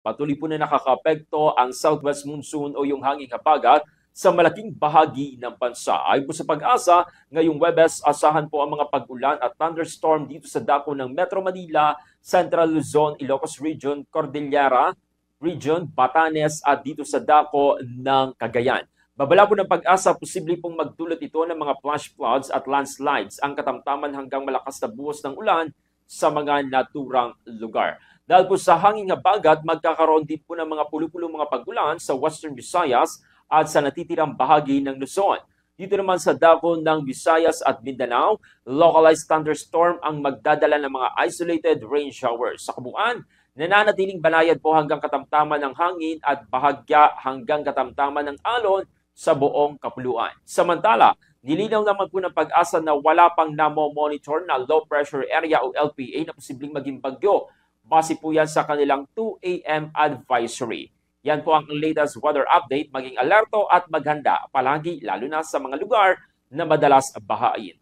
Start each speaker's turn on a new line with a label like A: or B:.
A: Patuloy po na nakakaapekto ang southwest monsoon o yung hanging habagat sa malaking bahagi ng bansa. Ayon po sa Pag-asa, ngayong Webes, asahan po ang mga pag-ulan at thunderstorm dito sa dako ng Metro Manila, Central Luzon, Ilocos Region, Cordillera Region, Batanes at dito sa dako ng Cagayan. Babala po ng Pag-asa, posible pong magdulot ito ng mga flash floods at landslides ang katamtaman hanggang malakas na buhos ng ulan sa mga naturang lugar. Dahil po sa hanging habagat, magkakaroon din po ng mga pulo-pulong mga pag-ulan sa Western Visayas at sa natitirang bahagi ng Luzon. Dito naman sa dako ng Visayas at Mindanao, localized thunderstorm ang magdadala ng mga isolated rain showers. Sa kabuuan, nananatiling banayad po hanggang katamtaman ng hangin at bahagya hanggang katamtaman ng alon sa buong kapuluan. Samantala, nilinaw naman po ng Pag-asa na wala pang namo-monitor na low pressure area o LPA na posibleng maging bagyo. Base po yan sa kanilang 2 a.m. advisory. Yan po ang latest weather update. Maging alerto at maghanda palagi, lalo na sa mga lugar na madalas bahain.